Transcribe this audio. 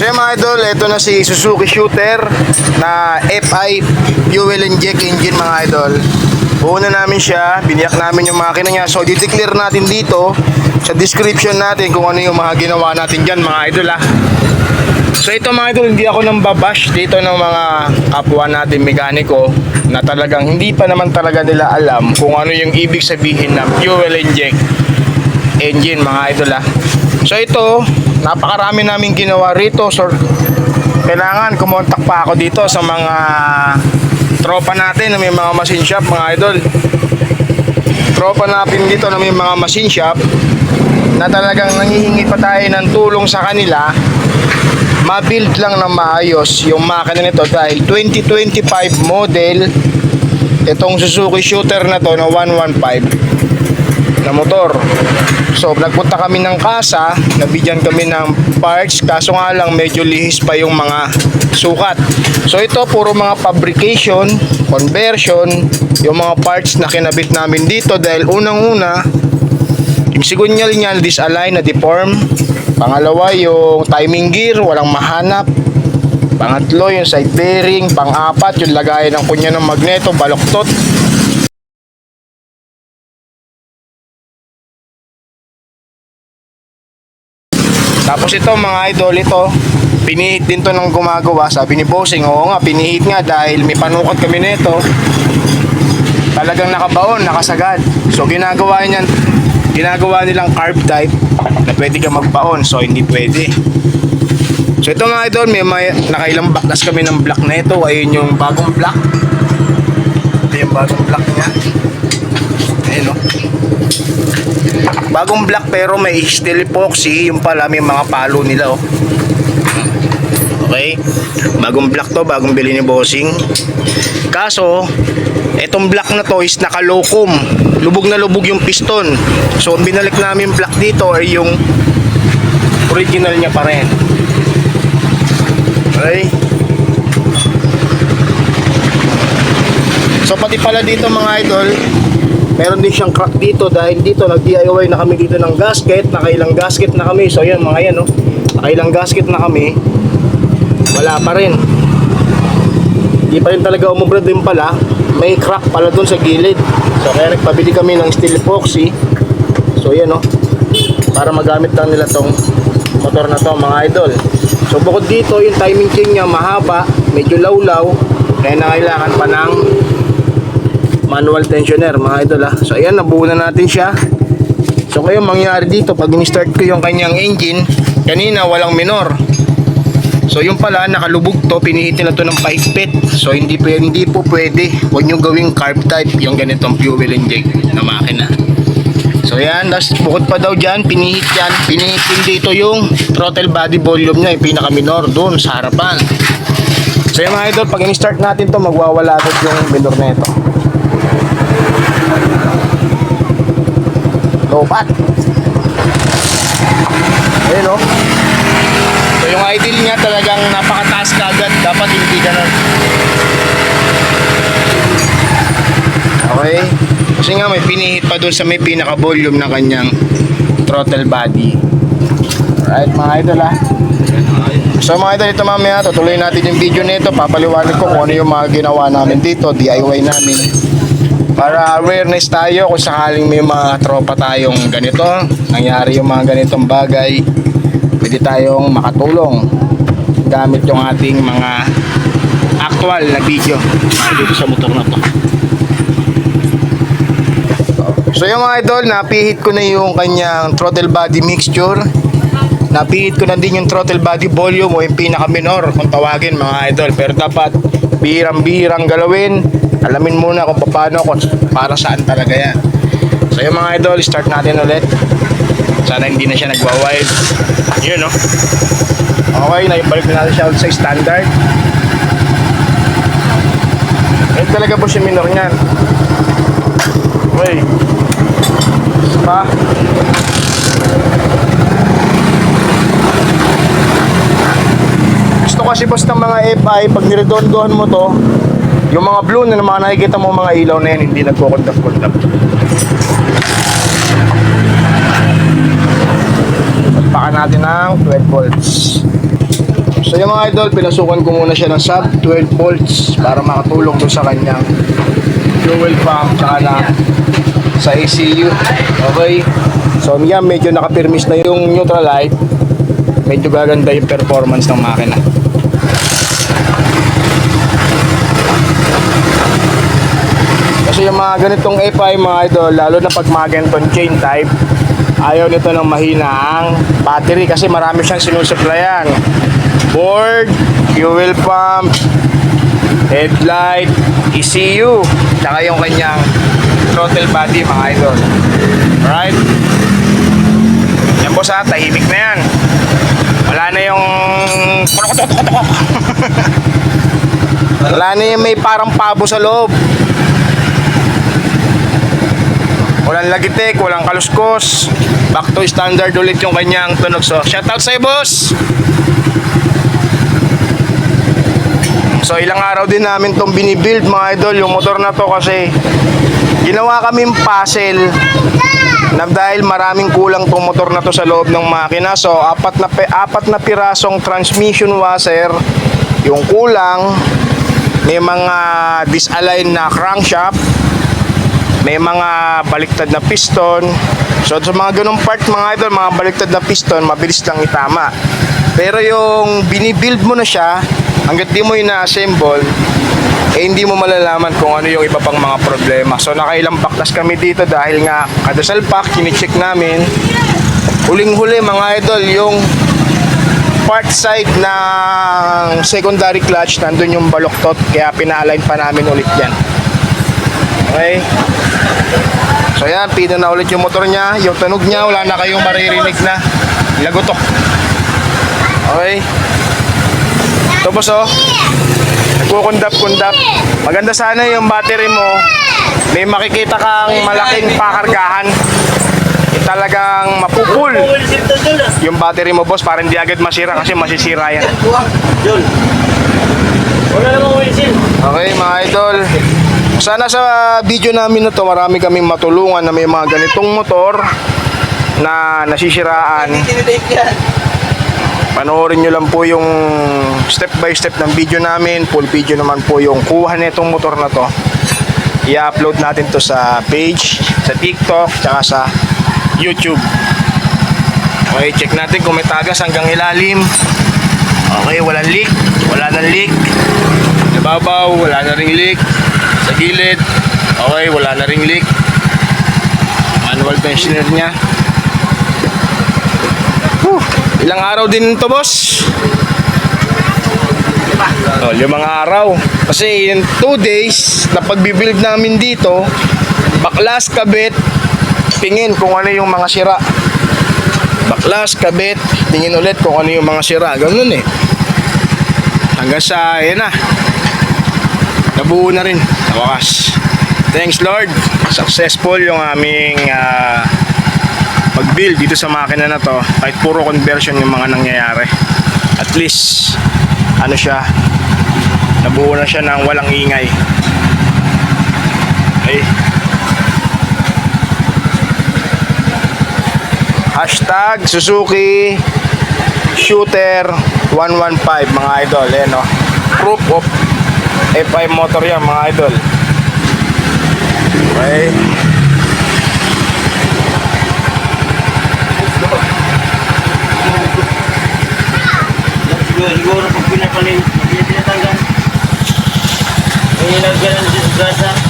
So yung mga idol, ito na si Suzuki Shooter na FI fuel inject engine mga idol. Una namin siya, biniyak namin yung makina niya. So i-declare natin dito sa description natin kung ano yung mga ginawa natin dyan mga idol ha. So ito mga idol, hindi ako nang babash dito ng mga kapwa natin mekaniko na talagang hindi pa naman talaga nila alam kung ano yung ibig sabihin ng fuel inject engine mga idol ha. So ito, napakarami namin ginawa rito. So kailangan kumontak pa ako dito sa mga tropa natin na may mga machine shop mga idol. Tropa natin dito na may mga machine shop na talagang nangihingi pa tayo ng tulong sa kanila ma-build lang na maayos yung makina nito dahil 2025 model itong Suzuki Shooter na to na 115 na motor. So nagpunta kami ng kasa, nabigyan kami ng parts, kaso nga lang medyo lihis pa yung mga sukat. So ito puro mga fabrication, conversion, yung mga parts na kinabit namin dito dahil unang-una yung sigunyal niya disalign na deform. Pangalawa yung timing gear walang mahanap. Pangatlo yung side bearing. Pang-apat yung lagayan ng kunya ng magneto baloktot. Tapos ito mga idol, ito pinihit din to ng gumagawa. Sabi ni Bossing, oo nga pinihit nga dahil may panukot kami nito. Talagang nakabaon, nakasagad. So ginagawa nilang carb type na pwede ka magbaon, so hindi pwede. So ito mga idol, may nakailang baklas kami ng block na ito. Ayun yung bagong block. Ito yung bagong block niya. Ayun o. Bagong block pero may steel epoxy. Yung pala may mga palo nila oh. Okay, bagong block to, bagong bili ni Bossing. Kaso etong block na to is naka-locum. Lubog na lubog yung piston. So binalik namin block dito ay yung original niya pa rin. Okay. So pati pala dito mga idol, meron din siyang crack dito dahil dito nag-DIY na kami dito ng gasket. Nakailang gasket na kami. So yan mga yan oh. Nakailang gasket na kami. Wala pa rin. Hindi pa rin talaga umubrad din pala. May crack pala dun sa gilid. So kaya nagpabili kami ng steel epoxy. So yan oh. Para magamit lang nila tong motor na to mga idol. So bukod dito yung timing chain niya mahaba, medyo lawlaw. Kaya nangailangan pa ng manual tensioner mga idol ha. So ayan, nabuo na natin siya. So ngayon mangyari dito pag in-start ko yung kanyang engine, kanina walang minor. So yung pala nakalubog to, pinihitin na to ng pahigpit. So hindi po pwede. Huwag nyo gawing carb type yung ganitong fuel inject na makina. So yan, last bukod pa daw dyan, pinihit din dito yung throttle body volume nya, yung pinaka minor doon sa harapan. So yung mga idol, pag in-start natin to, magwawala agad yung minor na ito. Lopat. Ayun o. So yung idle niya talagang napakataas ka agad. Dapat hindi ganun. Okay. Kasi nga may pinihit pa dun sa may pinaka volume na kanyang throttle body. Alright mga idol ha. So mga idol, ito mamaya tutuloy natin yung video nito. Papaliwanag ko kung ano yung mga ginawa namin dito, DIY namin, para awareness tayo kung sakaling may mga tropa tayong ganito, nangyari yung mga ganitong bagay, pwede tayong makatulong gamit yung ating mga actual na video dito sa motor na to. So yung mga idol, napihit ko na yung kanyang throttle body mixture. Napihit ko na din yung throttle body volume o yung pinaka minor kung tawagin mga idol. Pero dapat birang-birang galawin. Alamin muna kung paano, kung para saan talaga yan. So yung mga idol, start natin ulit. Sana hindi na siya nagwa-wild. Yun no. Okay, naibalik na natin siya sa standard. Ayun talaga po si minor niyan. Okay. Pa. Gusto kasi boss ng mga FI, pag niredondohan mo to, yung mga blue na mga nakikita mo mga ilaw na yan, hindi nagkukundap-kundap. Pagpakan natin ng 12 volts. So yung mga idol, pinasukan ko muna siya ng sub 12 volts para makatulong doon sa kanyang fuel pump tsaka na sa ECU. Okay. So yan, medyo nakapirmis na yung neutral light. Medyo gaganda yung performance ng makina. Kasi yung mga ganitong FI mga idol, lalo na pag mga ganitong chain type, ayaw nito ng mahina ang battery kasi marami siyang sinusuplayan. Board, fuel pump, headlight, ECU, tsaka yung kanyang throttle body mga idol. Alright? Yan boss ha, tahimik na yan. Wala na yung wala na yung may parang pabo sa loob. Walang lagitik, walang kaluskos. Back to standard ulit yung kanyang tunog. So, shoutout sa'yo boss. So ilang araw din namin tong binibuild mga idol, yung motor na to kasi ginawa kaming puzzle na dahil maraming kulang tong motor na to sa loob ng makina. So apat na pirasong transmission washer yung kulang, may mga disalign na crankshaft, may mga baliktad na piston. So sa mga ganung part mga idol, mga baliktad na piston mabilis lang itama. Pero yung binibuild mo na siya, hanggat di mo ina-assemble, eh hindi mo malalaman kung ano yung iba pang mga problema. So nakailang baklas kami dito dahil nga kada salpak, kinicheck namin. Huling-huli mga idol, yung part side ng secondary clutch, nandun yung baluktot, kaya pina-align pa namin ulit yan. Okay? So yan, pina na ulit yung motor niya. Yung tunog niya, wala na kayong maririnig na lagotok. Okay? Ito boss oh, nagkukundap-kundap. Maganda sana yung battery mo, may makikita kang malaking pakargahan. Talagang mapupul yung battery mo boss para hindi agad masira kasi masisira yan. Okay mga idol, sana sa video namin na to marami kaming matulungan na may mga ganitong motor na nasisiraan. Panoorin nyo lang po yung step by step ng video namin. Full video naman po yung kuha nitong motor na to. I-upload natin to sa page, sa TikTok, tsaka sa YouTube. Okay, check natin kung may tagas hanggang ilalim. Okay, walang leak. Wala nang leak. Nababaw, wala na ring leak. Sa gilid, okay, wala na ring leak. Manual tensioner niya. Ilang araw din ito boss? Oh, 5 araw. Kasi yung 2 days na pagbibuild namin dito, baklas, kabit, tingin kung ano yung mga sira. Baklas, kabit, tingin ulit kung ano yung mga sira. Ganun eh. Hanggang sa, yan na. Nabuo na rin. Sa wakas. Thanks Lord. Successful yung aming pag-build dito sa makina na to. Kahit puro conversion yung mga nangyayari, at least ano siya, nabuo na siya ng walang ingay. Okay. Hashtag Suzuki Shooter 115 mga idol. No? Proof of FI motor yan mga idol. Okay. Siguro pag pinapalin, pinatanggal. May nilagyan ng gasa.